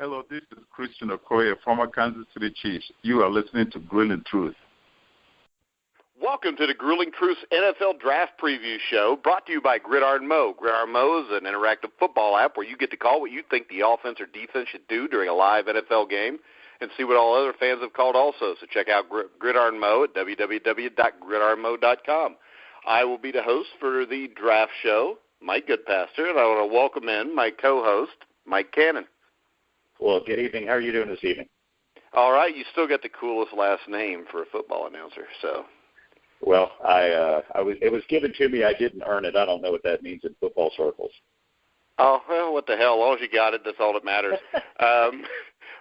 Hello, this is Christian Okoye, former Kansas City Chiefs. You are listening to Grilling Truth. Welcome to the Grueling Truth NFL Draft Preview Show, brought to you by Gridiron Mo. Gridiron Mo is an interactive football app where you get to call what you think the offense or defense should do during a live NFL game and see what all other fans have called also. So check out Gridiron Mo at www.gridironmo.com. I will be the host for the draft show, Mike Goodpaster, and I want to welcome in my co-host, Mike Cannon. Well, good evening. How are you doing this evening? All right. You still got the coolest last name for a football announcer, so... Well, it was given to me. I didn't earn it. I don't know what that means in football circles. Oh, well, what the hell? As long as you got it, that's all that matters.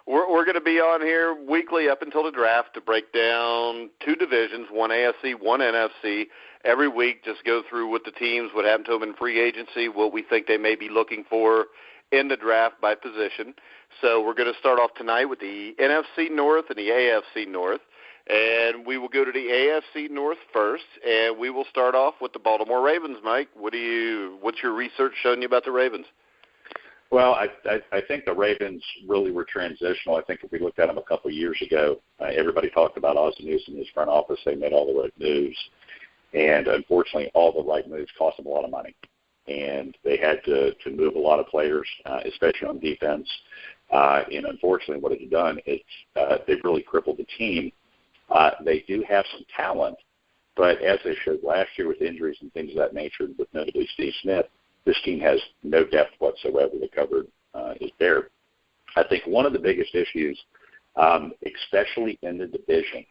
We're going to be on here weekly up until the draft to break down two divisions, one AFC, one NFC. Every week, just go through what the teams, what happened to them in free agency, what we think they may be looking for in the draft by position. So we're going to start off tonight with the NFC North and the AFC North. And we will go to the AFC North first, and we will start off with the Baltimore Ravens. Mike, what's your research showing you about the Ravens? Well, I think the Ravens really were transitional. I think if we looked at them a couple of years ago, everybody talked about Ozzie Newsome in his front office. They made all the right moves, and unfortunately, all the right moves cost them a lot of money, and they had to move a lot of players, especially on defense. And unfortunately, what they've done is they've really crippled the team. They do have some talent, but as they showed last year with injuries and things of that nature, with notably Steve Smith, this team has no depth whatsoever. The cupboard is bare. I think one of the biggest issues, especially in the division,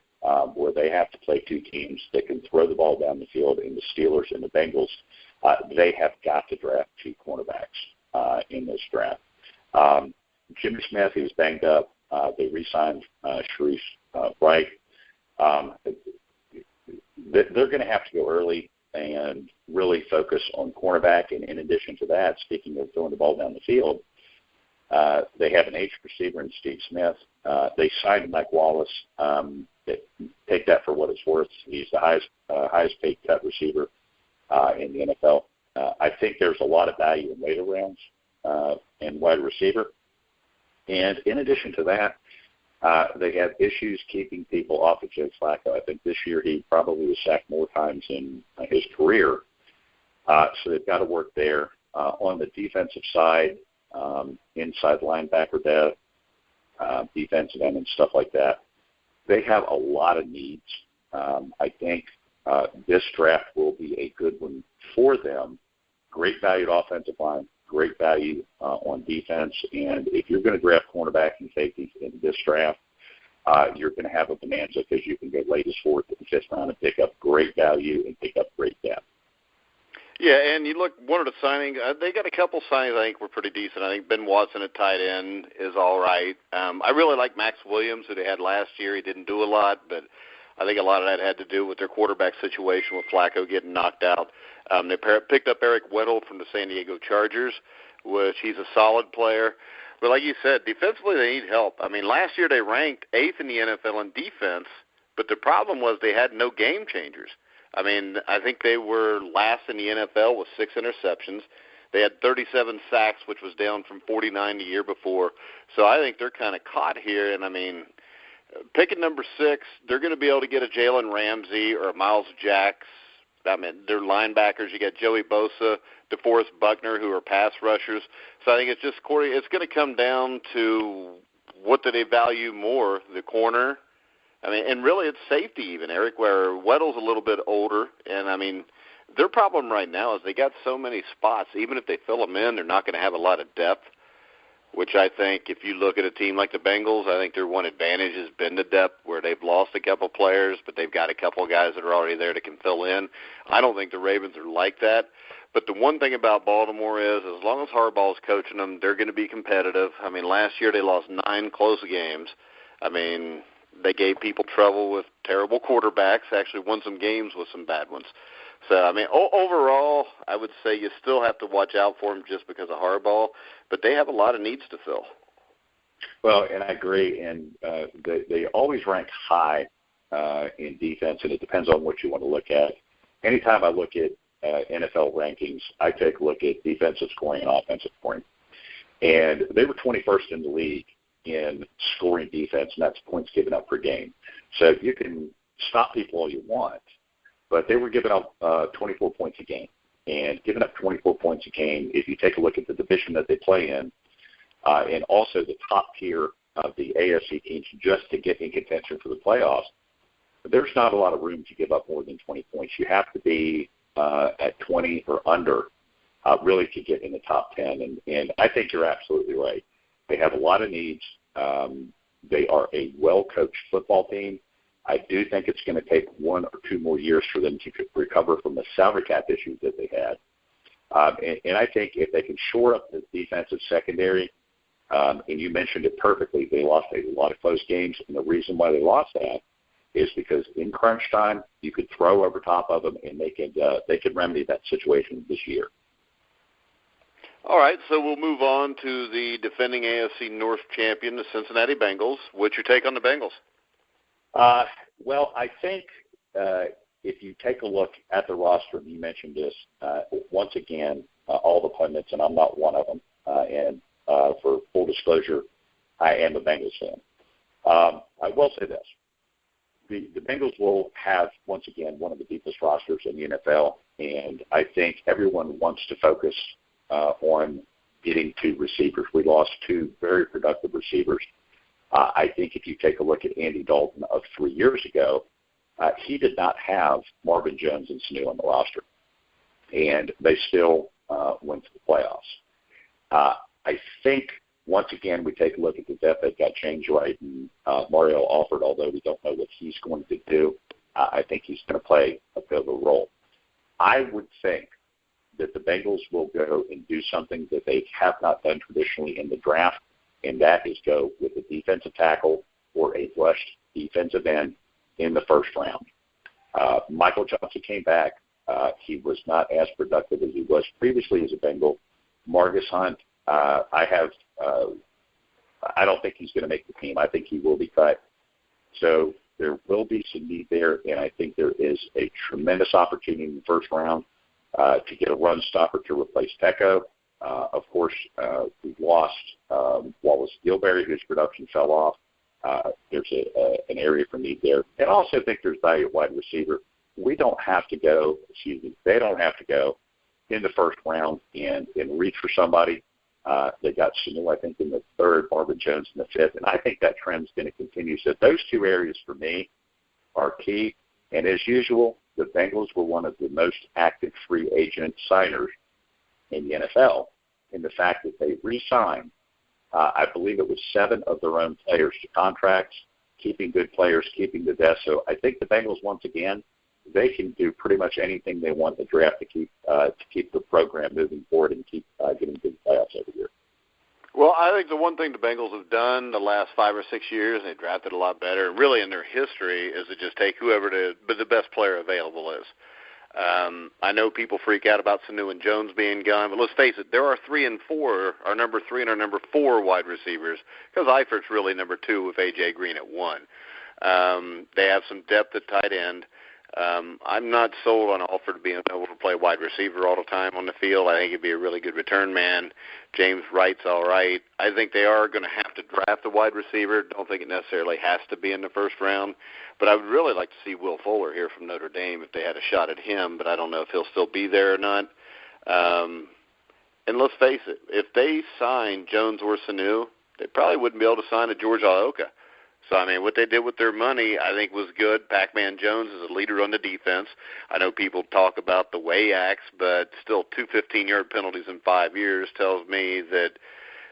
where they have to play two teams that can throw the ball down the field, in the Steelers and the Bengals, they have got to draft two cornerbacks in this draft. Jimmy Smith, he was banged up. They re-signed Sharif Wright. They're going to have to go early and really focus on cornerback. And in addition to that, speaking of throwing the ball down the field, they have an aged receiver in Steve Smith. They signed Mike Wallace. Take that for what it's worth. He's the highest paid cut receiver in the NFL. I think there's a lot of value in later rounds and wide receiver. And in addition to that, they have issues keeping people off of Joe Flacco. I think this year he probably was sacked more times in his career. So they've got to work there. On the defensive side, inside linebacker depth, defensive end and stuff like that, they have a lot of needs. I think this draft will be a good one for them. Great value at offensive line, great value on defense. And if you're going to draft cornerback and safety in this draft, you're going to have a bonanza because you can go late as fourth and fifth round and pick up great value and pick up great depth. Yeah, and you look, one of the signings, they got a couple signings I think were pretty decent. I think Ben Watson at tight end is all right. I really like Max Williams, who they had last year. He didn't do a lot, but I think a lot of that had to do with their quarterback situation with Flacco getting knocked out. They picked up Eric Weddle from the San Diego Chargers, which he's a solid player. But like you said, defensively they need help. I mean, last year they ranked 8th in the NFL in defense, but the problem was they had no game changers. I mean, I think they were last in the NFL with 6 interceptions. They had 37 sacks, which was down from 49 the year before. So I think they're kind of caught here. And, I mean, picking number 6, they're going to be able to get a Jalen Ramsey or a Miles Jacks. I mean, they're linebackers. You got Joey Bosa, DeForest Buckner, who are pass rushers. So I think it's just, Corey, it's going to come down to what do they value more, the corner. I mean, and really it's safety even, Eric, where Weddle's a little bit older. And, I mean, their problem right now is they got so many spots. Even if they fill them in, they're not going to have a lot of depth, which I think if you look at a team like the Bengals, I think their one advantage has been the depth where they've lost a couple players, but they've got a couple of guys that are already there that can fill in. I don't think the Ravens are like that. But the one thing about Baltimore is as long as Harbaugh's coaching them, they're going to be competitive. I mean, last year they lost 9 close games. I mean, they gave people trouble with terrible quarterbacks, actually won some games with some bad ones. So, I mean, overall, I would say you still have to watch out for them just because of Harbaugh, but they have a lot of needs to fill. Well, and I agree, and they always rank high in defense, and it depends on what you want to look at. Anytime I look at NFL rankings, I take a look at defensive scoring and offensive scoring. And they were 21st in the league in scoring defense, and that's points given up per game. So you can stop people all you want, but they were giving up 24 points a game. And giving up 24 points a game, if you take a look at the division that they play in, and also the top tier of the AFC teams just to get in contention for the playoffs, there's not a lot of room to give up more than 20 points. You have to be at 20 or under really to get in the top 10. And I think you're absolutely right. They have a lot of needs. They are a well-coached football team. I do think it's going to take 1 or 2 more years for them to recover from the salary cap issues that they had. And I think if they can shore up the defensive secondary, and you mentioned it perfectly, they lost a lot of close games, and the reason why they lost that is because in crunch time, you could throw over top of them, and they could remedy that situation this year. All right, so we'll move on to the defending AFC North champion, the Cincinnati Bengals. What's your take on the Bengals? Well, I think if you take a look at the roster, and you mentioned this, once again, all the pundits, and I'm not one of them, and for full disclosure, I am a Bengals fan. I will say this. The Bengals will have, once again, one of the deepest rosters in the NFL, and I think everyone wants to focus on getting 2 receivers. We lost 2 very productive receivers. I think if you take a look at Andy Dalton of 3 years ago, he did not have Marvin Jones and Sanu on the roster, and they still went to the playoffs. I think, once again, we take a look at the depth that got changed right, and Mario Alford, although we don't know what he's going to do, I think he's going to play a pivotal role. I would think that the Bengals will go and do something that they have not done traditionally in the draft, and that is go with a defensive tackle or a rushed defensive end in the first round. Michael Johnson came back. He was not as productive as he was previously as a Bengal. Margus Hunt, I don't think he's going to make the team. I think he will be cut. So there will be some need there, and I think there is a tremendous opportunity in the first round to get a run stopper to replace Pecco. Of course, we've lost Wallace Gilberry, whose production fell off. There's an area for need there. And I also think there's value at wide receiver. They don't have to go in the first round and reach for somebody. They got Sanu, I think, in the 3rd, Marvin Jones in the 5th, and I think that trend's going to continue. So those 2 areas for me are key. And as usual, the Bengals were one of the most active free agent signers in the NFL, in the fact that they re-signed, I believe it was 7 of their own players to contracts, keeping good players, keeping the depth. So I think the Bengals, once again, they can do pretty much anything they want in the draft to keep the program moving forward and keep getting good playoffs every year. Well, I think the one thing the Bengals have done the last 5 or 6 years, they drafted a lot better, really in their history, is to just take whoever the best player available is. I know people freak out about Sanu and Jones being gone, but let's face it, there are 3 and 4, our number 3 and our number 4 wide receivers, because Eifert's really number 2 with A.J. Green at 1. They have some depth at tight end. I'm not sold on Alford being able to play wide receiver all the time on the field. I think he'd be a really good return man. James Wright's all right. I think they are going to have to draft a wide receiver. Don't think it necessarily has to be in the first round. But I would really like to see Will Fuller here from Notre Dame if they had a shot at him, but I don't know if he'll still be there or not. And let's face it, if they sign Jones or Sanu, they probably wouldn't be able to sign a George Alaoka. So, I mean, what they did with their money, I think, was good. Pac-Man Jones is a leader on the defense. I know people talk about the Way Acts, but still 2 15-yard penalties in 5 years tells me that,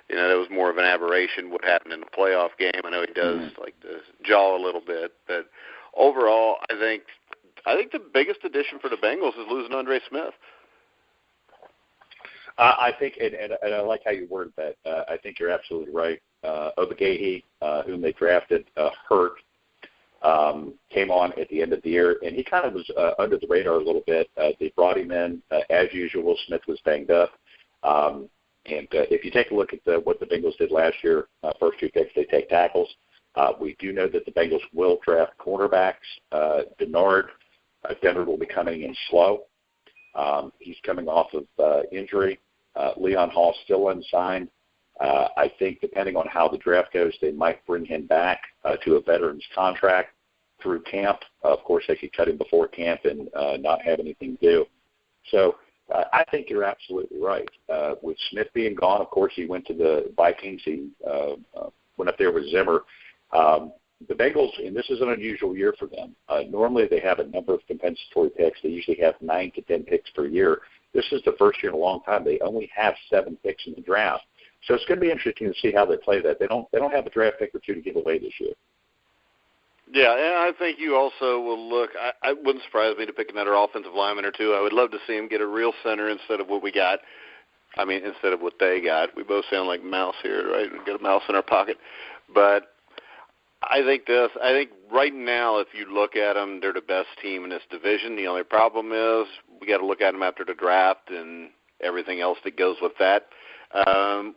you know, that was more of an aberration what happened in the playoff game. I know he does like to jaw a little bit. But overall, I think the biggest addition for the Bengals is losing Andre Smith. I think, and I like how you worded that. I think you're absolutely right. Obagahi, whom they drafted, hurt, came on at the end of the year, and he kind of was under the radar a little bit. They brought him in. As usual, Smith was banged up. And if you take a look at what the Bengals did last year, first 2 picks, they take tackles. We do know that the Bengals will draft cornerbacks. Denard, Denver will be coming in slow. He's coming off of injury. Leon Hall still unsigned. I think depending on how the draft goes, they might bring him back to a veteran's contract through camp. Of course, they could cut him before camp and not have anything to do. So I think you're absolutely right. With Smith being gone, of course, he went to the Vikings. He went up there with Zimmer. The Bengals, and this is an unusual year for them. Normally they have a number of compensatory picks. They usually have 9 to 10 picks per year. This is the first year in a long time they only have 7 picks in the draft. So it's going to be interesting to see how they play that. They don't have a draft pick or two to give away this year. Yeah, and I think you also will look. I wouldn't surprise me to pick another offensive lineman or two. I would love to see him get a real center instead of what we got. I mean, instead of what they got. We both sound like mouse here, right? We got a mouse in our pocket. But I think right now, if you look at them, they're the best team in this division. The only problem is we got to look at them after the draft and everything else that goes with that.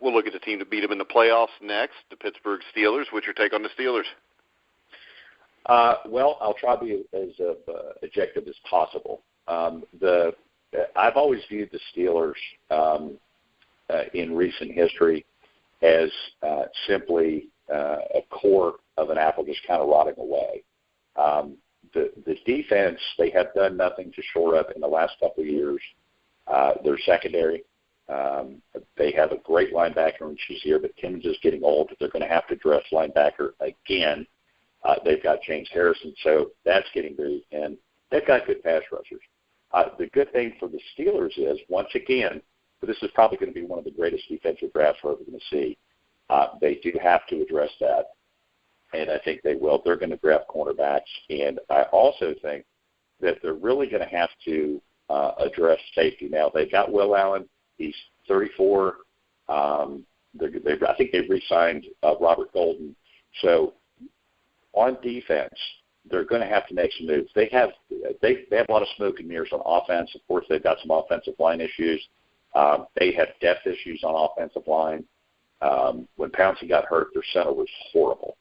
We'll look at the team to beat them in the playoffs next, the Pittsburgh Steelers. What's your take on the Steelers? Well, I'll try to be as objective as possible. I've always viewed the Steelers in recent history as simply a core of an apple just kind of rotting away. The defense, they have done nothing to shore up in the last couple of years. Their secondary, they have a great linebacker in Shazier, but Timmons is getting old. They're going to have to address linebacker again. They've got James Harrison, so that's getting very thin. They've got good pass rushers. The good thing for the Steelers is, once again, this is probably going to be one of the greatest defensive drafts we're ever going to see. They do have to address that, and I think they will. They're going to draft cornerbacks, and I also think that they're really going to have to address safety. Now, they've got Will Allen. He's 34. I think they've re-signed Robert Golden. So on defense, they're going to have to make some moves. They have a lot of smoke and mirrors on offense. Of course, they've got some offensive line issues. They have depth issues on offensive line. When Pouncey got hurt, their center was horrible.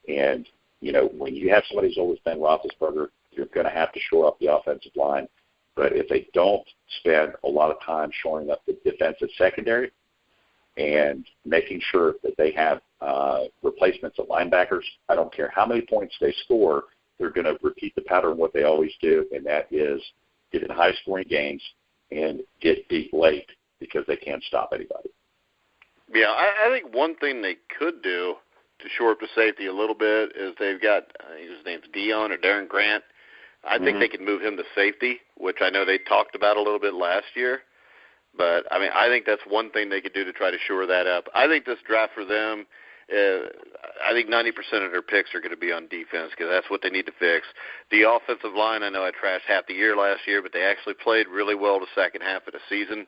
And, when you have somebody who's always been Roethlisberger, you're going to have to shore up the offensive line. But if they don't spend a lot of time shoring up the defensive secondary and making sure that they have replacements at linebackers, I don't care how many points they score, they're going to repeat the pattern of what they always do, and that is get in high-scoring games and get deep late because they can't stop anybody. Yeah, I think one thing they could do to shore up the safety a little bit is they've got, I think his name's Dion or Darren Grant. I think they can move him to safety, which I know they talked about a little bit last year. But, I think that's one thing they could do to try to shore that up. I think this draft for them, I think 90% of their picks are going to be on defense because that's what they need to fix. The offensive line, I know I trashed half the year last year, but they actually played really well the second half of the season.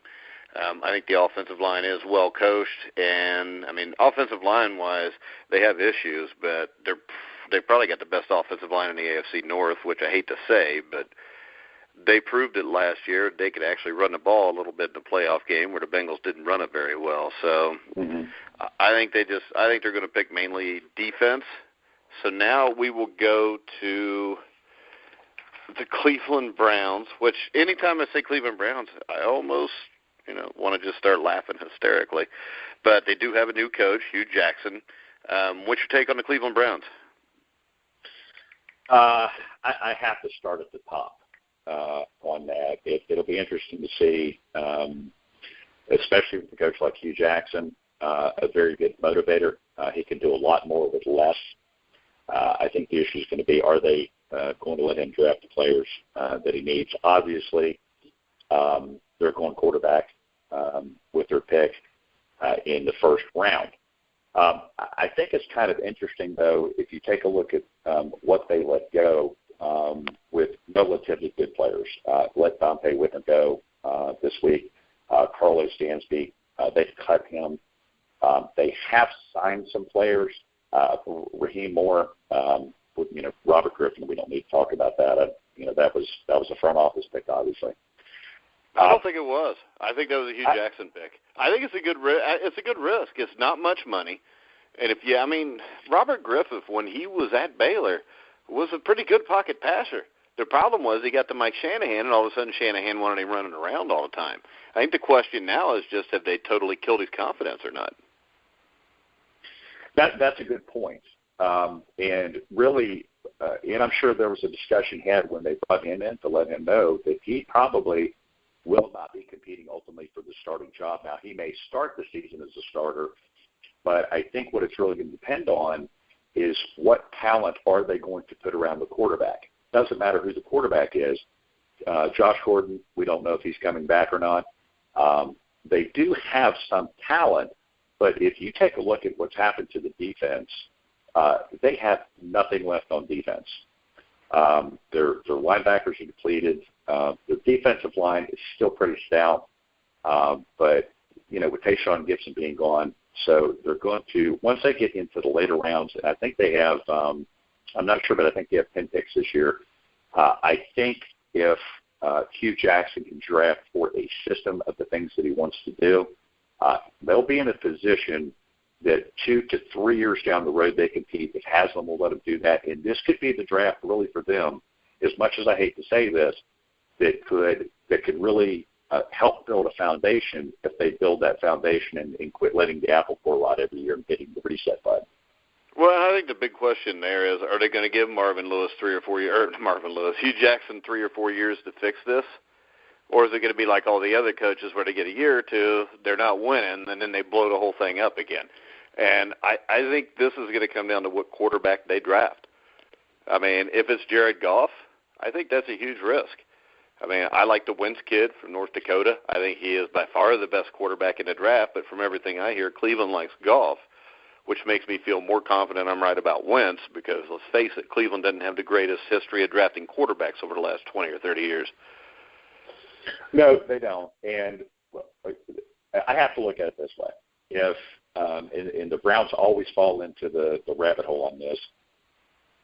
I think the offensive line is well coached, and offensive line-wise, they have issues, but they've probably got the best offensive line in the AFC North, which I hate to say, but they proved it last year. They could actually run the ball a little bit in the playoff game where the Bengals didn't run it very well. So I think they're going to pick mainly defense. So now we will go to the Cleveland Browns, which anytime I say Cleveland Browns, I almost want to just start laughing hysterically. But they do have a new coach, Hugh Jackson. What's your take on the Cleveland Browns? I have to start at the top on that. It'll be interesting to see, especially with a coach like Hugh Jackson, a very good motivator. He can do a lot more with less. I think the issue is going to be, are they going to let him draft the players that he needs? Obviously, they're going quarterback with their pick in the first round. I think it's kind of interesting, though, if you take a look at what they let go with relatively good players. Let Dante Whitman go this week. Carlos Dansby, they've cut him. They have signed some players. Raheem Moore, Robert Griffin. We don't need to talk about that. That was a front office pick, obviously. I don't think it was. I think that was a Hugh Jackson pick. I think it's a good risk. It's not much money, and Robert Griffin, when he was at Baylor, was a pretty good pocket passer. The problem was he got to Mike Shanahan, and all of a sudden Shanahan wanted him running around all the time. I think the question now is just have they totally killed his confidence or not? That's a good point. And really, and I'm sure there was a discussion had when they brought him in to let him know that he probably will not be competing ultimately for the starting job. Now, he may start the season as a starter, but I think what it's really going to depend on is what talent are they going to put around the quarterback. Doesn't matter who the quarterback is. Josh Gordon, we don't know if he's coming back or not. They do have some talent, but if you take a look at what's happened to the defense, they have nothing left on defense. Their linebackers are depleted. Their defensive line is still pretty stout, but with Tayshaun Gibson being gone, so they're going to, once they get into the later rounds, and I think they have, I'm not sure, but I think they have 10 picks this year. I think if Hugh Jackson can draft for a system of the things that he wants to do, they'll be in a position that 2 to 3 years down the road they compete. If Haslam will let them do that, and this could be the draft really for them, as much as I hate to say this, that could really help build a foundation if they build that foundation and quit letting the apple fall rot every year and hitting the reset button. Well, I think the big question there is, are they going to give Hugh Jackson 3 or 4 years to fix this? Or is it going to be like all the other coaches where they get a year or two, they're not winning, and then they blow the whole thing up again? And I think this is going to come down to what quarterback they draft. I mean, if it's Jared Goff, I think that's a huge risk. I mean, I like the Wentz kid from North Dakota. I think he is by far the best quarterback in the draft, but from everything I hear, Cleveland likes Goff, which makes me feel more confident I'm right about Wentz because, let's face it, Cleveland doesn't have the greatest history of drafting quarterbacks over the last 20 or 30 years. No, they don't. And I have to look at it this way. If and the Browns always fall into the rabbit hole on this,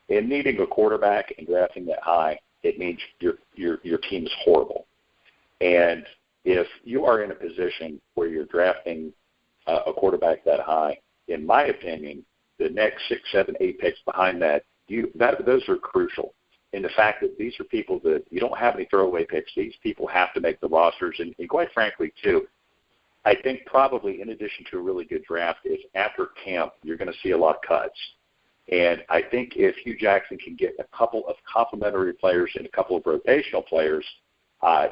in needing a quarterback and drafting that high, it means your team is horrible. And if you are in a position where you're drafting a quarterback that high, in my opinion, the next 6, 7, 8 picks behind that, those are crucial. And the fact that these are people that you don't have any throwaway picks, these people have to make the rosters. And quite frankly, too, I think probably in addition to a really good draft is after camp, you're going to see a lot of cuts. And I think if Hugh Jackson can get a couple of complementary players and a couple of rotational players,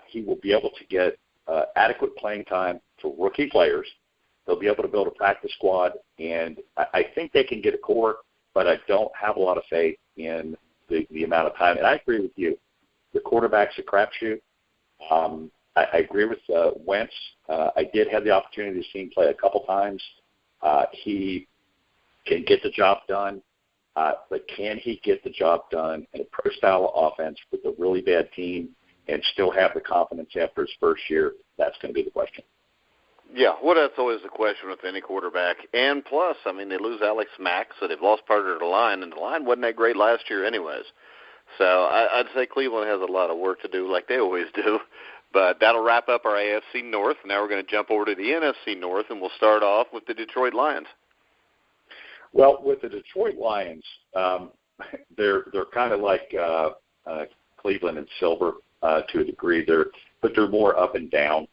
he will be able to get adequate playing time for rookie players. They'll be able to build a practice squad, and I think they can get a core, but I don't have a lot of faith in the amount of time. And I agree with you. The quarterback's a crapshoot. I agree with Wentz. I did have the opportunity to see him play a couple times. He can get the job done, but can he get the job done in a pro-style offense with a really bad team and still have the confidence after his first year? That's going to be the question. Yeah, well, that's always the question with any quarterback. And plus, I mean, they lose Alex Mack, so they've lost part of the line, and the line wasn't that great last year anyways. So I'd say Cleveland has a lot of work to do like they always do. But that'll wrap up our AFC North. Now we're going to jump over to the NFC North, and we'll start off with the Detroit Lions. Well, with the Detroit Lions, they're kind of like Cleveland and Silver to a degree. But they're more up and down.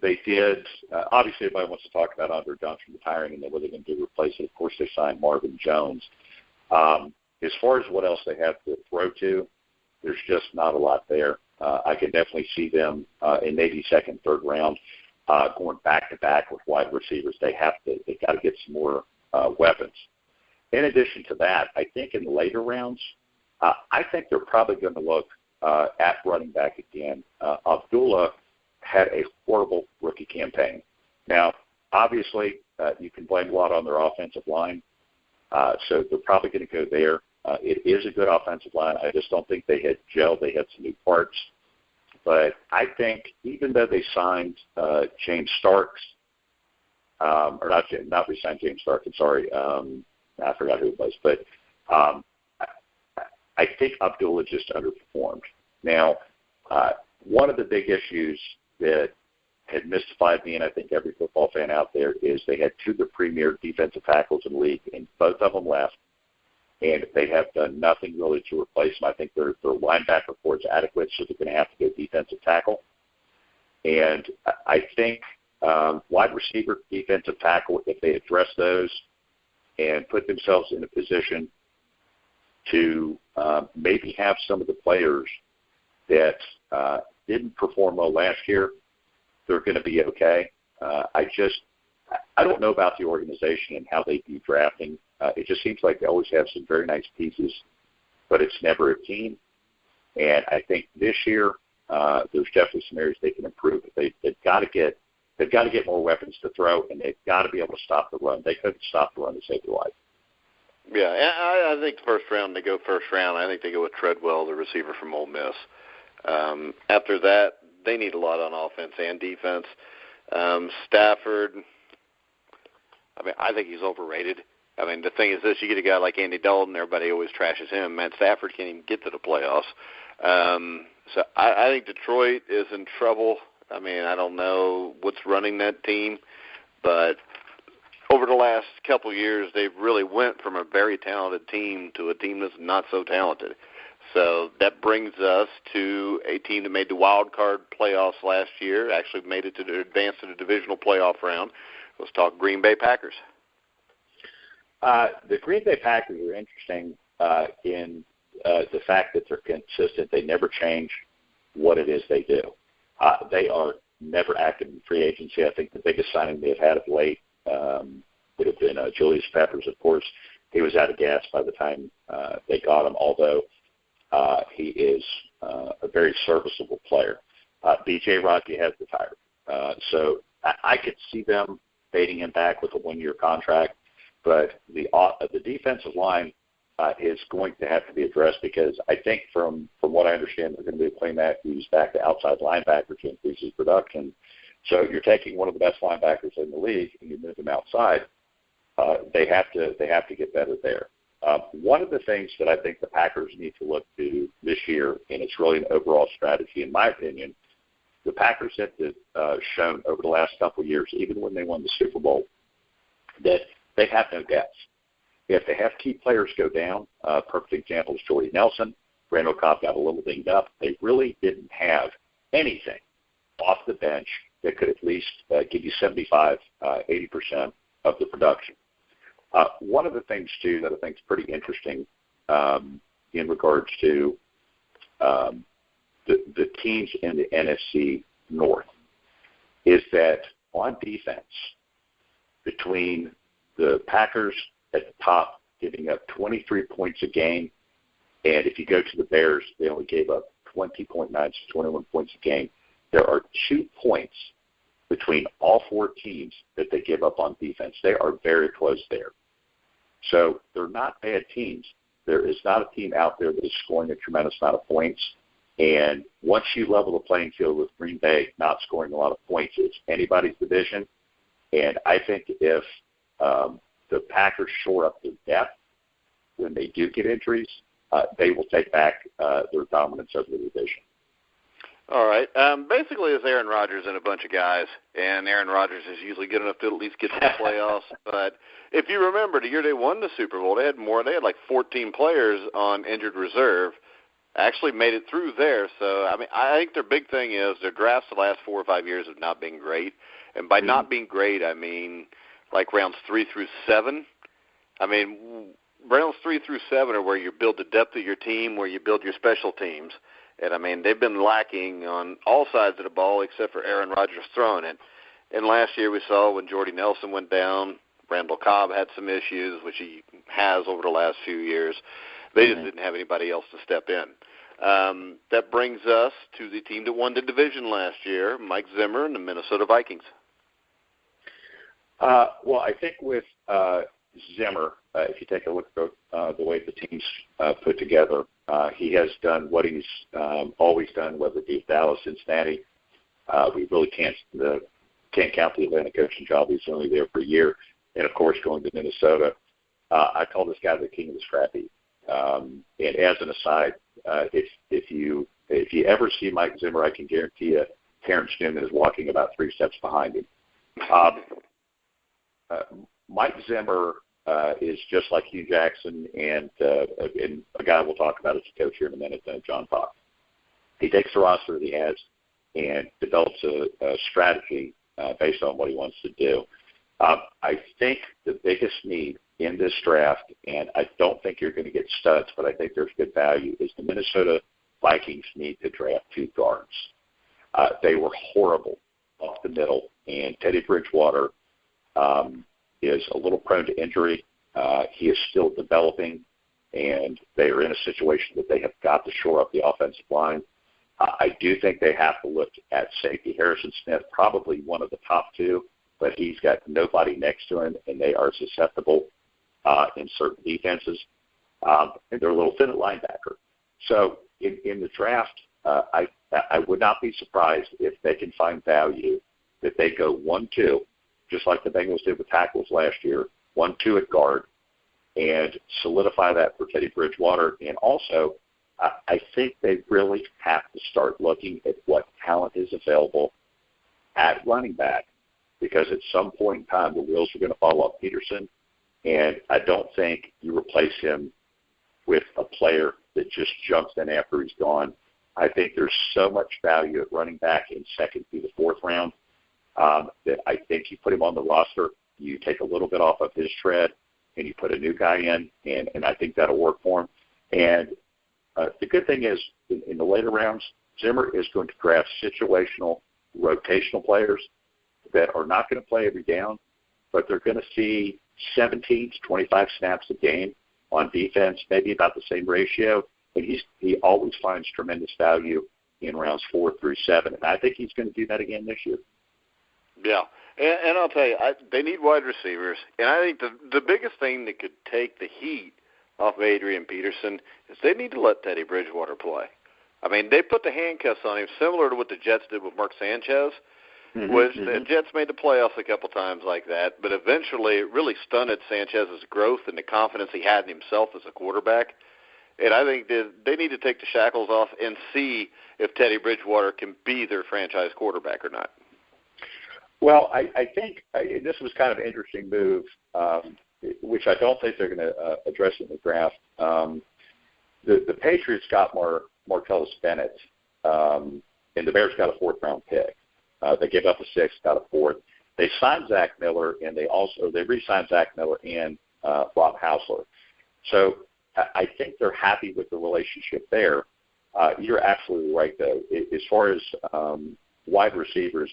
They did, obviously everybody wants to talk about Andre Johnson retiring and then what they're going to do to replace it. Of course, they signed Marvin Jones. As far as what else they have to throw to, there's just not a lot there. I could definitely see them in maybe second, third round going back-to-back with wide receivers. They got to get some more weapons. In addition to that, I think in the later rounds, I think they're probably going to look at running back again. Abdullah had a horrible rookie campaign. Now, obviously, you can blame a lot on their offensive line, so they're probably going to go there. It is a good offensive line. I just don't think they had gelled. They had some new parts. But I think even though they signed James Starks, or not re-signed James Starks, I'm sorry, I forgot who it was, but I think Abdullah just underperformed. Now, one of the big issues that had mystified me, and I think every football fan out there, is they had two of the premier defensive tackles in the league, and both of them left. and they have done nothing really to replace him. I think their linebacker core is adequate, so they're going to have to go defensive tackle. And I think wide receiver, defensive tackle, if they address those and put themselves in a position to maybe have some of the players that didn't perform well last year, they're going to be okay. I don't know about the organization and how they do drafting. It just seems like they always have some very nice pieces, but it's never a team. And I think this year there's definitely some areas they can improve. They've got to get more weapons to throw, and they've got to be able to stop the run. They couldn't stop the run to save their life. Yeah, I think first round. I think they go with Treadwell, the receiver from Ole Miss. After that, they need a lot on offense and defense. Stafford, I think he's overrated. The thing is this, you get a guy like Andy Dalton, everybody always trashes him. Matt Stafford can't even get to the playoffs. So I think Detroit is in trouble. I don't know what's running that team, but over the last couple of years, they've really went from a very talented team to a team that's not so talented. So that brings us to a team that made the wild card playoffs last year, actually made it to advance to the divisional playoff round. Let's talk Green Bay Packers. The Green Bay Packers are interesting in the fact that they're consistent. They never change what it is they do. They are never active in free agency. I think the biggest signing they've had of late would have been Julius Peppers, of course. He was out of gas by the time they got him, although he is a very serviceable player. B.J. Rodgers has retired. So I could see them fading him back with a one-year contract, but the defensive line is going to have to be addressed because I think from what I understand, they're going to be playing Matthews back to outside linebacker to increase his production. So you're taking one of the best linebackers in the league and you move him outside. They have to get better there. One of the things that I think the Packers need to look to this year, and it's really an overall strategy in my opinion, the Packers have shown over the last couple of years, even when they won the Super Bowl, that they have no depth. If they have key players go down, perfect example is Jordy Nelson. Randall Cobb got a little dinged up. They really didn't have anything off the bench that could at least give you 75, 80% of the production. One of the things, too, that I think is pretty interesting in regards to the teams in the NFC North is that on defense, between the Packers at the top giving up 23 points a game, and if you go to the Bears, they only gave up 20.9 to 21 points a game. There are 2 points between all 4 teams that they give up on defense. They are very close there. So they're not bad teams. There is not a team out there that is scoring a tremendous amount of points. And once you level the playing field with Green Bay not scoring a lot of points, it's anybody's division. And I think if the Packers shore up their depth when they do get injuries, they will take back their dominance over the division. All right. Basically, it's Aaron Rodgers and a bunch of guys, and Aaron Rodgers is usually good enough to at least get to the playoffs. But if you remember, the year they won the Super Bowl, they had like 14 players on injured reserve. Actually made it through there. So, I think their big thing is their drafts the last 4 or 5 years have not been great. And by not being great, I mean like rounds 3 through 7. Rounds 3 through 7 are where you build the depth of your team, where you build your special teams. And, they've been lacking on all sides of the ball except for Aaron Rodgers throwing it. And last year we saw when Jordy Nelson went down, Randall Cobb had some issues, which he has over the last few years. They just didn't have anybody else to step in. That brings us to the team that won the division last year, Mike Zimmer and the Minnesota Vikings. Well, I think with Zimmer, if you take a look at the way the team's put together, he has done what he's always done, whether it be Dallas, Cincinnati. We really can't count the Atlanta coaching job. He's only there for a year. And, of course, going to Minnesota. I call this guy the king of the scrappy. And as an aside, if you ever see Mike Zimmer, I can guarantee you Terrence Newman is walking about 3 steps behind him. Mike Zimmer is just like Hugh Jackson and a guy we'll talk about as a coach here in a minute, John Fox. He takes the roster that he has and develops a strategy based on what he wants to do. I think the biggest need in this draft, and I don't think you're going to get studs, but I think there's good value, is the Minnesota Vikings need to draft 2 guards. They were horrible off the middle, and Teddy Bridgewater is a little prone to injury. He is still developing, and they are in a situation that they have got to shore up the offensive line. I do think they have to look at safety. Harrison Smith, probably one of the top 2, but he's got nobody next to him, and they are susceptible in certain defenses. And they're a little thin at linebacker. So in the draft, I would not be surprised if they can find value that they go 1-2, just like the Bengals did with tackles last year, 1-2 at guard, and solidify that for Teddy Bridgewater. And also, I think they really have to start looking at what talent is available at running back, because at some point in time the wheels are going to fall off Peterson, and I don't think you replace him with a player that just jumps in after he's gone. I think there's so much value at running back in second through the 4th round that I think you put him on the roster, you take a little bit off of his tread, and you put a new guy in, and I think that'll work for him. And the good thing is, in the later rounds, Zimmer is going to draft situational, rotational players that are not going to play every down, but they're going to see 17 to 25 snaps a game on defense, maybe about the same ratio, and he always finds tremendous value in rounds 4 through 7, and I think he's going to do that again this year. Yeah, and I'll tell you, they need wide receivers, and I think the biggest thing that could take the heat off of Adrian Peterson is they need to let Teddy Bridgewater play. I mean, they put the handcuffs on him, similar to what the Jets did with Mark Sanchez, which the Jets made the playoffs a couple times like that, but eventually it really stunted Sanchez's growth and the confidence he had in himself as a quarterback. And I think that they need to take the shackles off and see if Teddy Bridgewater can be their franchise quarterback or not. Well, I think this was kind of an interesting move, which I don't think they're going to address in the draft. The Patriots got Martellus Bennett, and the Bears got a 4th-round pick. They gave up a 6th, got a 4th. They signed Zach Miller, and they re-signed Zach Miller and Rob Hausler. So I think they're happy with the relationship there. You're absolutely right, though. As far as wide receivers,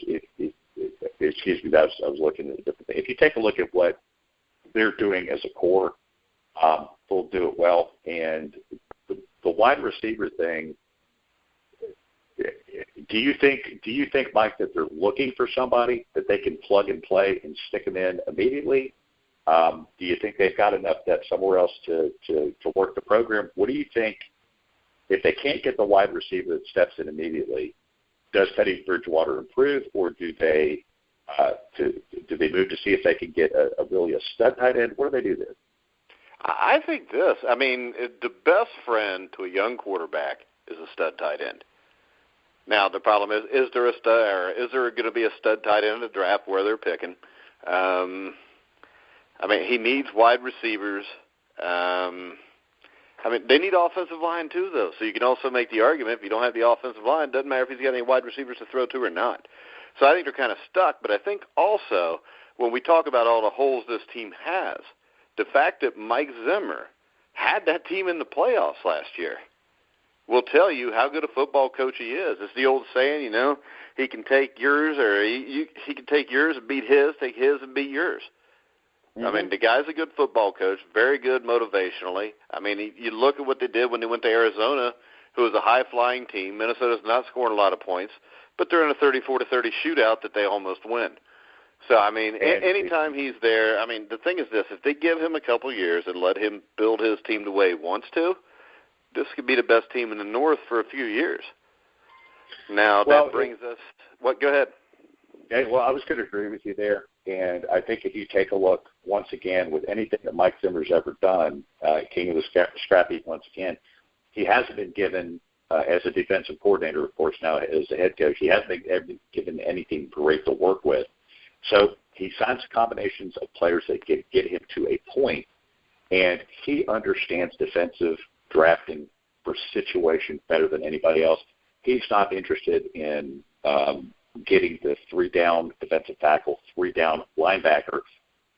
excuse me, I was looking at a different thing. If you take a look at what they're doing as a core, they'll do it well. And the wide receiver thing, do you think, Mike, that they're looking for somebody that they can plug and play and stick them in immediately? Do you think they've got enough depth somewhere else to work the program? What do you think, if they can't get the wide receiver that steps in immediately, does Teddy Bridgewater improve, or do they move to see if they can get really a stud tight end? What do they do there? I think this. I mean, the best friend to a young quarterback is a stud tight end. Now, the problem is there a stud, or is there going to be a stud tight end in the draft where they're picking? I mean, he needs wide receivers. I mean, they need offensive line too, though. So you can also make the argument, if you don't have the offensive line, it doesn't matter if he's got any wide receivers to throw to or not. So I think they're kind of stuck. But I think also, when we talk about all the holes this team has, the fact that Mike Zimmer had that team in the playoffs last year will tell you how good a football coach he is. It's the old saying, you know, he can take yours, or he can take yours and beat his, take his and beat yours. I mean, the guy's a good football coach, very good motivationally. I mean, you look at what they did when they went to Arizona, who was a high-flying team. Minnesota's not scoring a lot of points, but they're in a 34-30 shootout that they almost win. So, I mean, anytime he's there, I mean, the thing is this, if they give him a couple years and let him build his team the way he wants to, this could be the best team in the North for a few years. Now, that brings us – go ahead. Yeah, well, I was going to agree with you there. And I think if you take a look, once again, with anything that Mike Zimmer's ever done, king of the scrappy once again, he hasn't been given, as a defensive coordinator, of course, now as a head coach, he hasn't been given anything great to work with. So he signs combinations of players that get him to a point, and he understands defensive drafting for situation better than anybody else. He's not interested in getting the 3-down defensive tackle, 3-down linebacker.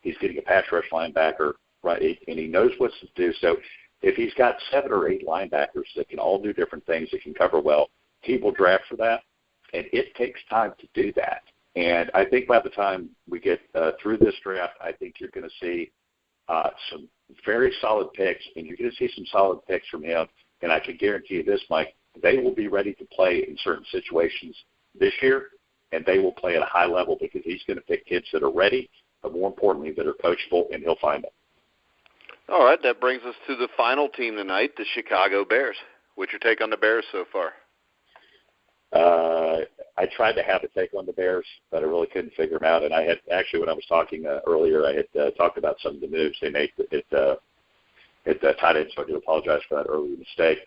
He's getting a pass rush linebacker, right? And he knows what to do. So if he's got 7 or 8 linebackers that can all do different things, that can cover well, he will draft for that. And it takes time to do that. And I think by the time we get through this draft, I think you're going to see some very solid picks, and you're going to see some solid picks from him. And I can guarantee you this, Mike, they will be ready to play in certain situations this year, and they will play at a high level because he's going to pick kids that are ready, but more importantly, that are coachable, and he'll find them. All right, that brings us to the final team tonight, the Chicago Bears. What's your take on the Bears so far? I tried to have a take on the Bears, but I really couldn't figure them out. And I had actually, when I was talking earlier, I had talked about some of the moves they made at tight end, so I do apologize for that earlier mistake.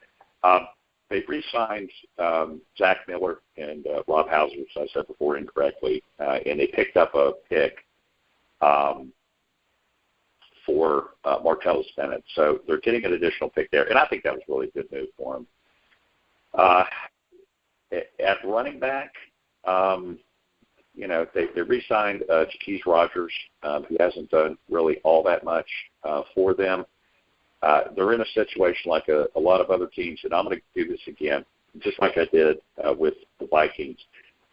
They re-signed Zach Miller and Rob Hauser, which I said before incorrectly, and they picked up a pick for Martellus Bennett. So they're getting an additional pick there, and I think that was really a good move for them. At running back, they re-signed Jaquise Rogers, who hasn't done really all that much for them. They're in a situation like a lot of other teams, and I'm going to do this again, just like I did with the Vikings.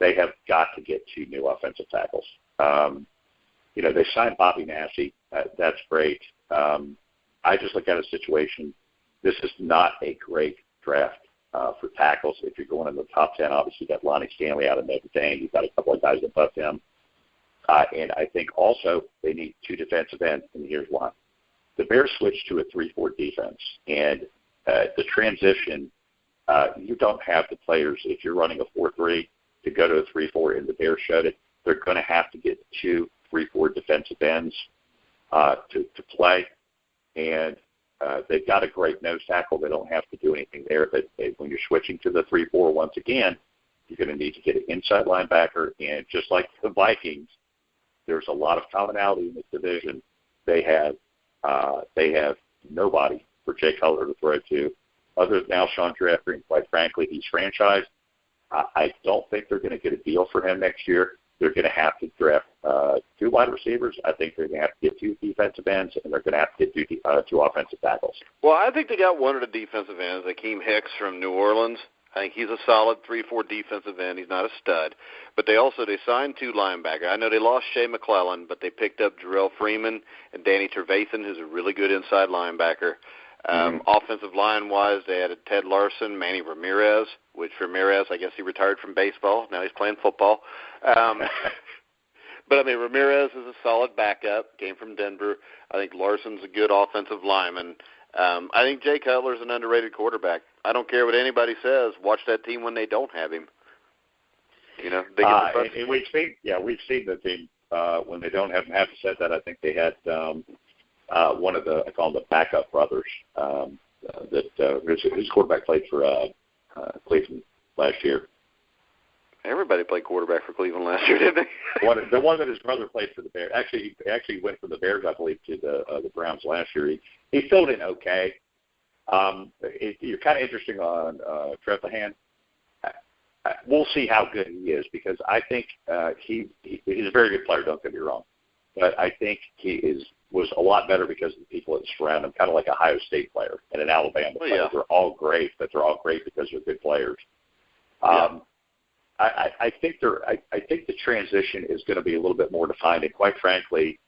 They have got to get 2 new offensive tackles. They signed Bobby Massey. That's great. I just look at a situation. This is not a great draft for tackles. If you're going in the top 10, obviously you've got Lonnie Stanley out of Notre Dame. You've got a couple of guys above him. And I think also they need 2 defensive ends, and here's why. The Bears switched to a 3-4 defense, and the transition, you don't have the players, if you're running a 4-3, to go to a 3-4, and the Bears showed it. They're going to have to get 2 3-4 defensive ends to play, and they've got a great nose tackle. They don't have to do anything there, but when you're switching to the 3-4 once again, you're going to need to get an inside linebacker, and just like the Vikings, there's a lot of commonality in this division. They have nobody for Jay Cutler to throw to other than Alshon Jeffrey, and quite frankly, he's franchised. I don't think they're going to get a deal for him next year. They're going to have to draft 2 wide receivers. I think they're going to have to get 2 defensive ends, and they're going to have to get 2 offensive tackles. Well, I think they got one of the defensive ends, Akeem Hicks from New Orleans. I think he's a solid 3-4 defensive end. He's not a stud. But they signed 2 linebackers. I know they lost Shea McClellan, but they picked up Jarrell Freeman and Danny Trevathan, who's a really good inside linebacker. Offensive line-wise, they added Ted Larson, Manny Ramirez, which Ramirez, I guess he retired from baseball. Now he's playing football. But, Ramirez is a solid backup, came from Denver. I think Larson's a good offensive lineman. I think Jay Cutler's an underrated quarterback. I don't care what anybody says. Watch that team when they don't have him. They get and we've seen the team when they don't have him. Having said that, I think they had one of I call them the backup brothers. His quarterback played for Cleveland last year. Everybody played quarterback for Cleveland last year, didn't they? The one that his brother played for the Bears. Actually, he went from the Bears, I believe, to the Browns last year. He filled in okay. You're kind of interesting on Trevathan. We'll see how good he is, because I think he's a very good player. Don't get me wrong, but I think he was a lot better because of the people that surround him, kind of like a Ohio State player and an Alabama player. Yeah. They're all great, but they're all great because they're good players. I think the transition is going to be a little bit more defined, and quite frankly,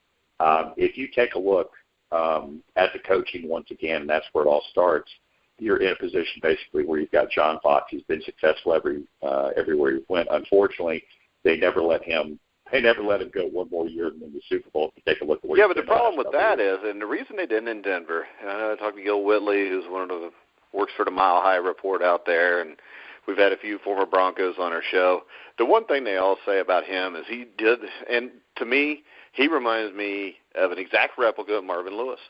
if you take a look at the coaching once again, and that's where it all starts, you're in a position basically where you've got John Fox. He's been successful everywhere he went. Unfortunately, they never let him go one more year than the Super Bowl. If you take a look at where but the problem with that is, and the reason they didn't in Denver, I talked to Gil Whitley, who's works for the Mile High Report out there, and we've had a few former Broncos on our show. The one thing they all say about him is he did, and to me, he reminds me of an exact replica of Marvin Lewis,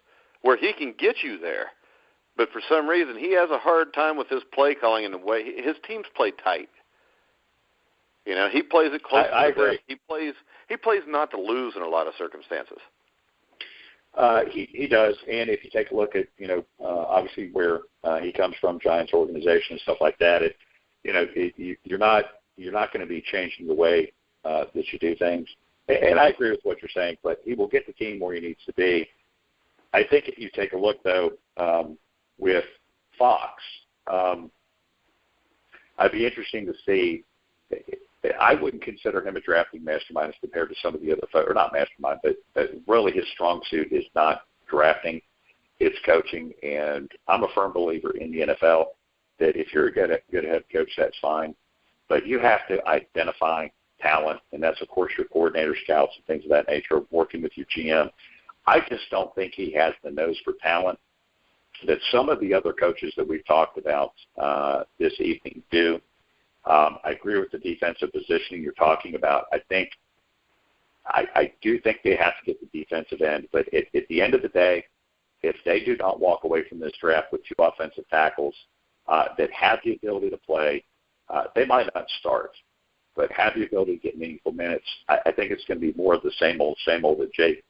where he can get you there. But for some reason, he has a hard time with his play calling in the way his teams play tight. He plays it close. I agree. he plays not to lose in a lot of circumstances. He does, and if you take a look at obviously where he comes from, Giants organization and stuff like that, you're not going to be changing the way that you do things. And I agree with what you're saying, but he will get the team where he needs to be. I think if you take a look though with Fox, I'd be interesting to see. I wouldn't consider him a drafting mastermind as compared to some of the other folks, or not mastermind, but really his strong suit is not drafting, it's coaching. And I'm a firm believer in the NFL that if you're a good head coach, that's fine. But you have to identify talent, and that's, of course, your coordinator, scouts, and things of that nature, working with your GM. I just don't think he has the nose for talent that some of the other coaches that we've talked about this evening do. I agree with the defensive positioning you're talking about. I do think they have to get the defensive end, but at the end of the day, if they do not walk away from this draft with 2 offensive tackles that have the ability to play, they might not start, but have the ability to get meaningful minutes, I think it's going to be more of the same old that Jay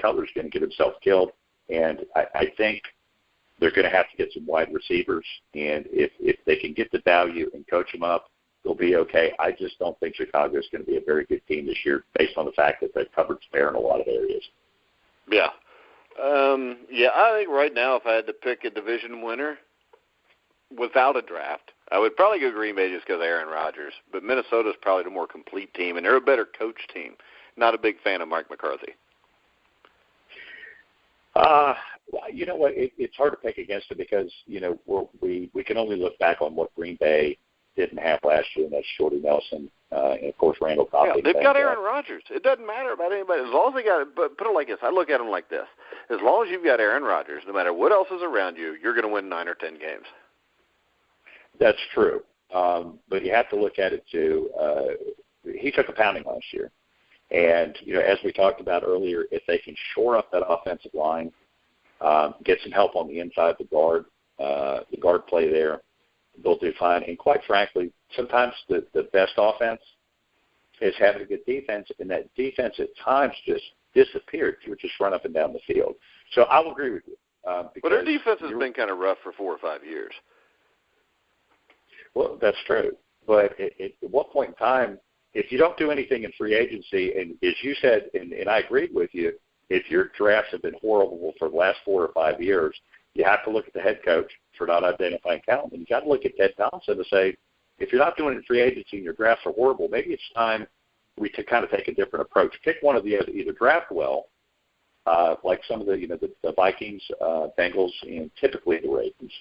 Cutler's going to get himself killed, and I think they're going to have to get some wide receivers, and if they can get the value and coach them up, they'll be okay. I just don't think Chicago is going to be a very good team this year based on the fact that they've covered spare in a lot of areas. Yeah. I think right now if I had to pick a division winner without a draft, I would probably go Green Bay just because of Aaron Rodgers. But Minnesota's probably the more complete team, and they're a better coach team. Not a big fan of Mike McCarthy. You know what? It's hard to pick against it because, we can only look back on what Green Bay didn't have last year, and that's Shorty Nelson, and, of course, Randall Cobb. Yeah, they've got Aaron Rodgers. It doesn't matter about anybody. As long as they got it, but put it like this. I look at them like this. As long as you've got Aaron Rodgers, no matter what else is around you, you're going to win 9 or 10 games. That's true. But you have to look at it, too. He took a pounding last year. And, as we talked about earlier, if they can shore up that offensive line, get some help on the inside of the guard play there, they'll do fine. And quite frankly, sometimes the best offense is having a good defense, and that defense at times just disappeared. You would just run up and down the field. So I'll agree with you. But their defense has been kind of rough for 4 or 5 years. Well, that's true. But at what point in time, if you don't do anything in free agency, and as you said, and I agreed with you, if your drafts have been horrible for the last 4 or 5 years, you have to look at the head coach for not identifying talent. And you got to look at Ted Thompson to say, if you're not doing it in free agency and your drafts are horrible, maybe it's time to kind of take a different approach. Pick one of the other, either draft well, like some of the Vikings, Bengals, and typically the Ravens,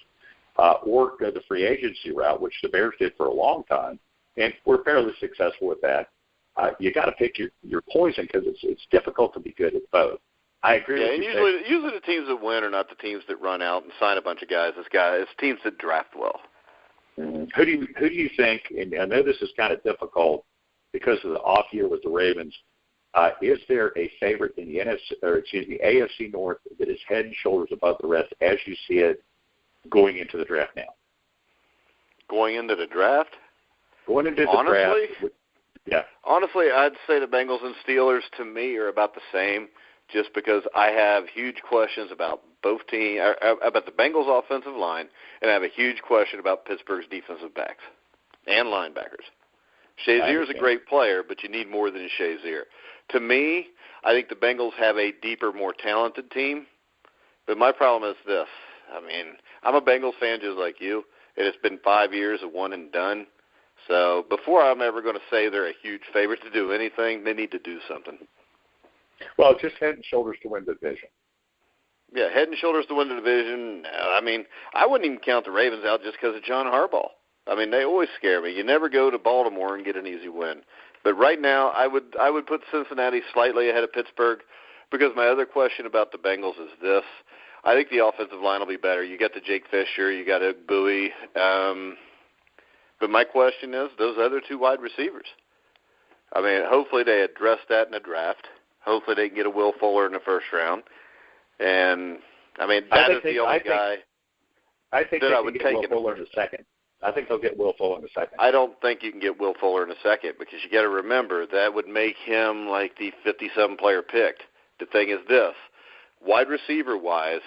or go the free agency route, which the Bears did for a long time, and we're fairly successful with that. You got to pick your poison because it's difficult to be good at both. I agree with you. And usually the teams that win are not the teams that run out and sign a bunch of guys. It's teams that draft well. Mm-hmm. Who do you think? And I know this is kind of difficult because of the off year with the Ravens. Is there a favorite in the AFC North that is head and shoulders above the rest as you see it going into the draft now? Going into the draft? Going into the draft. Yeah. Honestly, I'd say the Bengals and Steelers to me are about the same, just because I have huge questions about both teams, about the Bengals' offensive line, and I have a huge question about Pittsburgh's defensive backs and linebackers. Shazier is a great player, but you need more than Shazier. To me, I think the Bengals have a deeper, more talented team, but my problem is this. I mean, I'm a Bengals fan just like you, and it's been 5 years of one and done. So before I'm ever going to say they're a huge favorite to do anything, they need to do something. Well, just head and shoulders to win the division. Yeah, head and shoulders to win the division. I mean, I wouldn't even count the Ravens out just because of John Harbaugh. I mean, they always scare me. You never go to Baltimore and get an easy win. But right now, I would put Cincinnati slightly ahead of Pittsburgh because my other question about the Bengals is this. I think the offensive line will be better. You got the Jake Fisher, you got Bowie. But my question is those other 2 wide receivers. I mean, hopefully they address that in the draft. Hopefully they can get a Will Fuller in the first round. And, I mean, that is the only guy I think that they I can would get take Will Fuller in the second. I think they'll get Will Fuller in the second. I don't think you can get Will Fuller in a second because you got to remember that would make him like the 57-player picked. The thing is this, wide receiver-wise,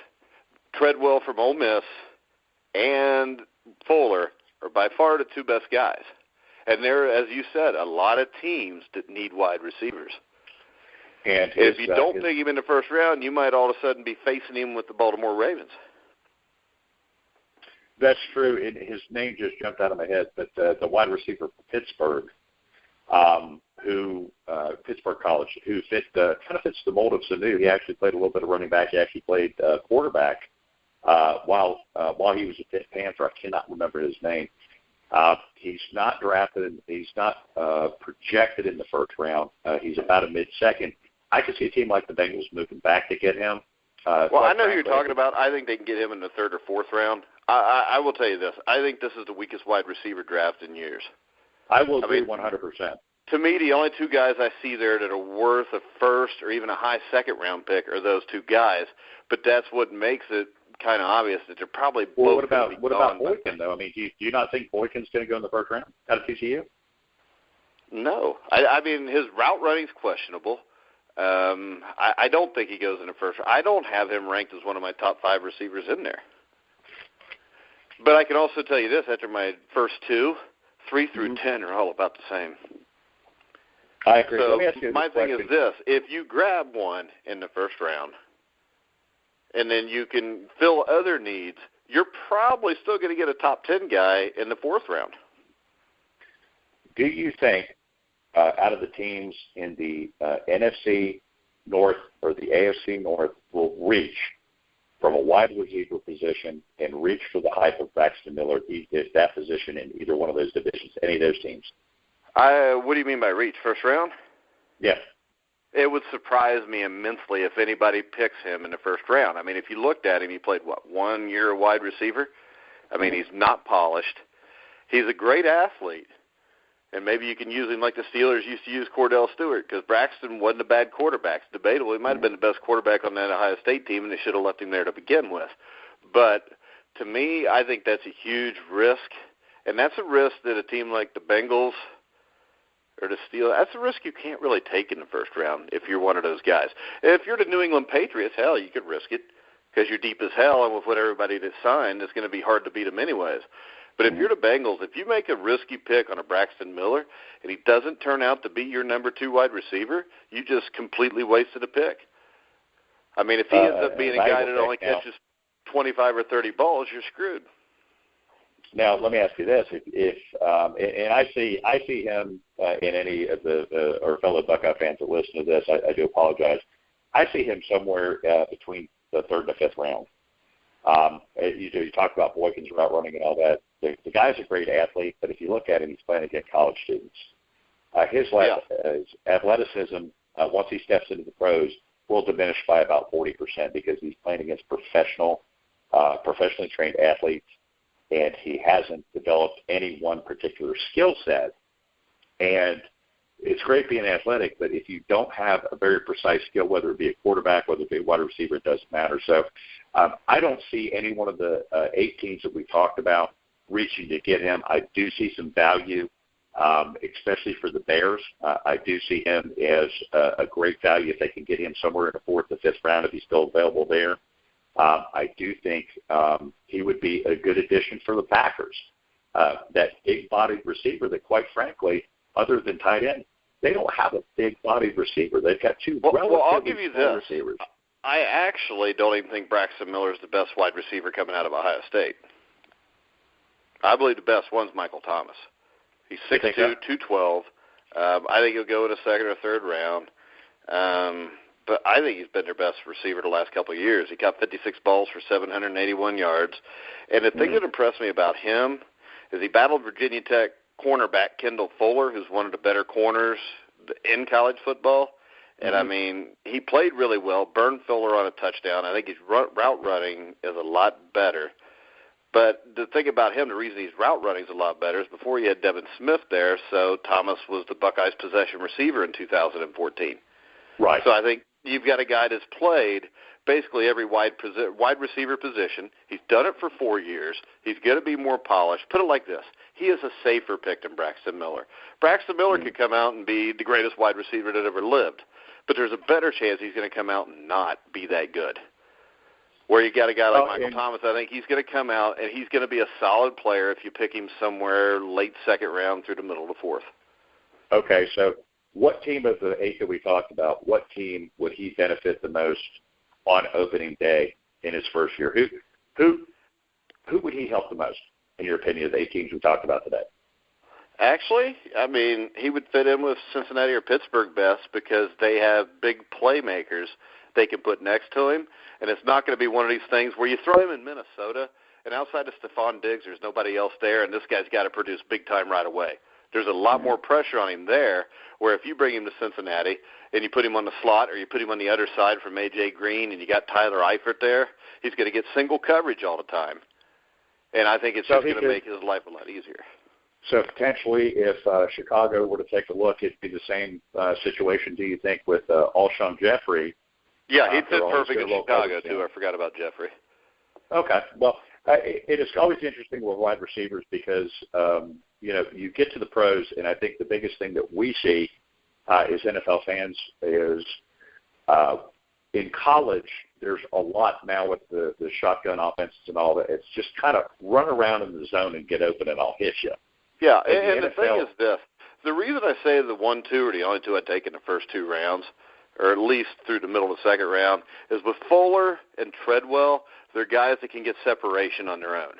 Treadwell from Ole Miss and Fuller are by far the two best guys. And there are, as you said, a lot of teams that need wide receivers. And if you don't take him in the first round, you might all of a sudden be facing him with the Baltimore Ravens. That's true. His name just jumped out of my head, but the wide receiver for Pittsburgh, Pittsburgh College, who kind of fits the mold of Sanu. He actually played a little bit of running back. He actually played quarterback while he was a Pitt Panther. I cannot remember his name. He's not drafted. He's not projected in the first round. He's about a mid-second. I could see a team like the Bengals moving back to get him. Well, I know who you're talking about. I think they can get him in the third or fourth round. I will tell you this. I think this is the weakest wide receiver draft in years. I will agree 100%. To me, the only two guys I see there that are worth a first or even a high second-round pick are those two guys. But that's what makes it kind of obvious that they're probably both. What about Boykin, though? I mean, do you not think Boykin's going to go in the first round out of TCU? No. I mean, his route running's questionable. I don't think he goes in the first round. I don't have him ranked as one of my top 5 receivers in there. But I can also tell you this, after my first 2, 3 through 10 are all about the same. I agree. So Let me ask you my thing question. is this. If you grab one in the first round and then you can fill other needs, you're probably still going to get a top 10 guy in the fourth round. Do you think out of the teams in the NFC North or the AFC North will reach from a wide receiver position and reach for the hype of Braxton Miller if that position in either one of those divisions, any of those teams? What do you mean by reach? First round? Yeah. It would surprise me immensely if anybody picks him in the first round. I mean, if you looked at him, he played, 1 year wide receiver? I mean, he's not polished. He's a great athlete. And maybe you can use him like the Steelers used to use Cordell Stewart because Braxton wasn't a bad quarterback. It's debatable. He might have been the best quarterback on that Ohio State team, and they should have left him there to begin with. But to me, I think that's a huge risk. And that's a risk that a team like the Bengals or the Steelers, that's a risk you can't really take in the first round if you're one of those guys. If you're the New England Patriots, hell, you could risk it because you're deep as hell, and with what everybody that's signed, it's going to be hard to beat them anyways. But if you're the Bengals, if you make a risky pick on a Braxton Miller and he doesn't turn out to be your number 2 wide receiver, you just completely wasted a pick. I mean, if he ends up being a guy that only catches 25 or 30 balls, you're screwed. Now, let me ask you this: and I see him in any of the or fellow Buckeye fans that listen to this, I do apologize. I see him somewhere between the third and the fifth round. You talk about Boykin's route running and all that. The guy's a great athlete, but if you look at him, he's playing against college students. His athleticism, once he steps into the pros, will diminish by about 40% because he's playing against professionally trained athletes, and he hasn't developed any one particular skill set. And it's great being athletic, but if you don't have a very precise skill, whether it be a quarterback, whether it be a wide receiver, it doesn't matter. So I don't see any one of the 8 teams that we talked about reaching to get him. I do see some value, especially for the Bears. I do see him as a great value if they can get him somewhere in the 4th to 5th round if he's still available there. I do think he would be a good addition for the Packers. That big-bodied receiver that, quite frankly, other than tight end, they don't have a big-bodied receiver. They've got 2 I'll give you this. receivers. I actually don't even think Braxton Miller is the best wide receiver coming out of Ohio State. I believe the best one's Michael Thomas. He's 6'2", 212. I think he'll go in a second or third round. But I think he's been their best receiver the last couple of years. He caught 56 balls for 781 yards. And the thing that impressed me about him is he battled Virginia Tech cornerback Kendall Fuller, who's one of the better corners in college football. And, I mean, he played really well, burned Fuller on a touchdown. I think his route running is a lot better. But the thing about him, the reason his route running is a lot better is before he had Devin Smith there, so Thomas was the Buckeyes' possession receiver in 2014. Right. So I think you've got a guy that's played basically every wide receiver position. He's done it for 4 years. He's going to be more polished. Put it like this. He is a safer pick than Braxton Miller. Braxton Miller could come out and be the greatest wide receiver that ever lived, but there's a better chance he's going to come out and not be that good. Where you got a guy like Michael Thomas, I think he's going to come out and he's going to be a solid player if you pick him somewhere late second round through the middle of the fourth. Okay, so what team of the 8 that we talked about, what team would he benefit the most on opening day in his first year? Who would he help the most, in your opinion, of the 8 teams we talked about today? Actually, I mean, he would fit in with Cincinnati or Pittsburgh best because they have big playmakers they can put next to him, and it's not going to be one of these things where you throw him in Minnesota, and outside of Stephon Diggs, there's nobody else there, and this guy's got to produce big time right away. There's a lot more pressure on him there, where if you bring him to Cincinnati and you put him on the slot or you put him on the other side from A.J. Green and you got Tyler Eifert there, he's going to get single coverage all the time. And I think it's just going to make his life a lot easier. So potentially if Chicago were to take a look, it'd be the same situation, do you think, with Alshon Jeffrey? Yeah, he'd fit perfect in Chicago, too. I forgot about Jeffrey. Okay. Well, it is always interesting with wide receivers because, you get to the pros, and I think the biggest thing that we see as NFL fans is in college, there's a lot now with the shotgun offenses and all that. It's just kind of run around in the zone and get open, and I'll hit you. Yeah, and the thing is this. The reason I say the 1-2 are the only 2 I take in the first 2 rounds, or at least through the middle of the second round, is with Fuller and Treadwell, they're guys that can get separation on their own.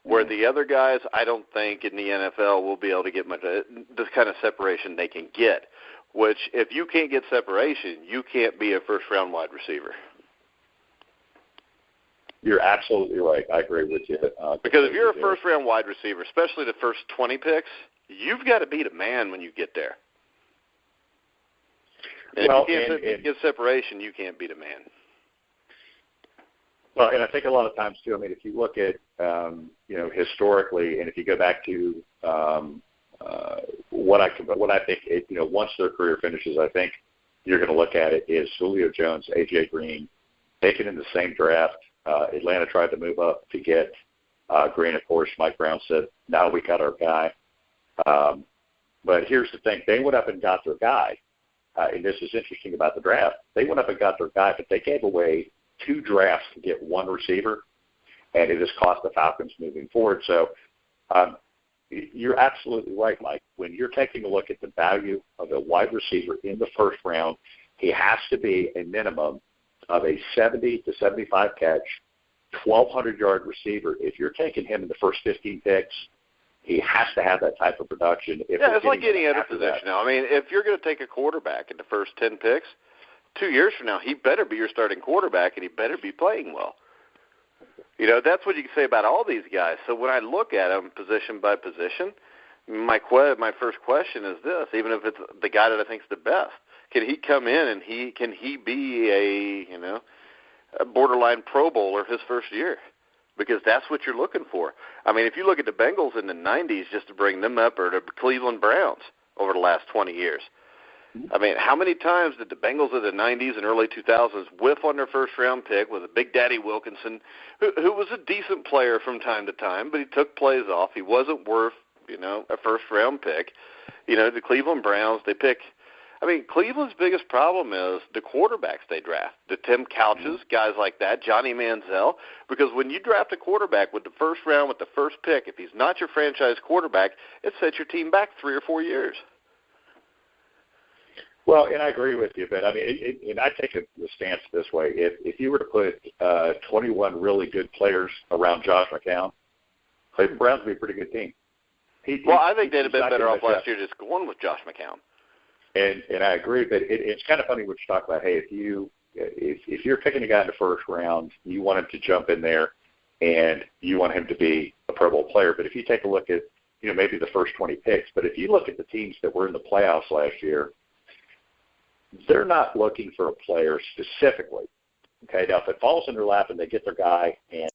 Where the other guys, I don't think in the NFL will be able to get much this kind of separation they can get, which if you can't get separation, you can't be a first-round wide receiver. You're absolutely right. I agree with you. Because if you're a first-round wide receiver, especially the first 20 picks, you've got to beat a man when you get there. And if you can't get separation, you can't beat a man. Well, and I think a lot of times, too, I mean, if you look at, historically, and if you go back to what I think, once their career finishes, I think you're going to look at it is Julio Jones, A.J. Green, taken in the same draft. Atlanta tried to move up to get Green, of course. Mike Brown said, now we got our guy. But here's the thing. They went up and got their guy, and this is interesting about the draft. They went up and got their guy, but they gave away 2 drafts to get 1 receiver, and it has cost the Falcons moving forward. So you're absolutely right, Mike. When you're taking a look at the value of a wide receiver in the first round, he has to be a minimum of a 70 to 75 catch, 1,200-yard receiver. If you're taking him in the first 15 picks, he has to have that type of production. It's like any other position now. I mean, if you're going to take a quarterback in the first 10 picks, 2 years from now, he better be your starting quarterback, and he better be playing well. That's what you can say about all these guys. So when I look at them position by position, my first question is this, even if it's the guy that I think is the best, can he come in and can he be a borderline Pro Bowler his first year? Because that's what you're looking for. I mean, if you look at the Bengals in the 90s, just to bring them up, or the Cleveland Browns over the last 20 years, I mean, how many times did the Bengals of the 90s and early 2000s whiff on their first-round pick with a Big Daddy Wilkinson, who was a decent player from time to time, but he took plays off. He wasn't worth, a first-round pick. The Cleveland Browns, they pick – I mean, Cleveland's biggest problem is the quarterbacks they draft, the Tim Couches, guys like that, Johnny Manziel, because when you draft a quarterback with the first round, with the first pick, if he's not your franchise quarterback, it sets your team back 3 or 4 years. Well, and I agree with you, but I mean, and I take the stance this way: if you were to put 21 really good players around Josh McCown, Cleveland Browns would be a pretty good team. I think they'd have been better off last year just going with Josh McCown. And I agree, but it's kind of funny what you talk about. Hey, if you're picking a guy in the first round, you want him to jump in there, and you want him to be a Pro Bowl player. But if you take a look at maybe the first 20 picks, but if you look at the teams that were in the playoffs last year, they're not looking for a player specifically. Okay, now if it falls in their lap and they get their guy and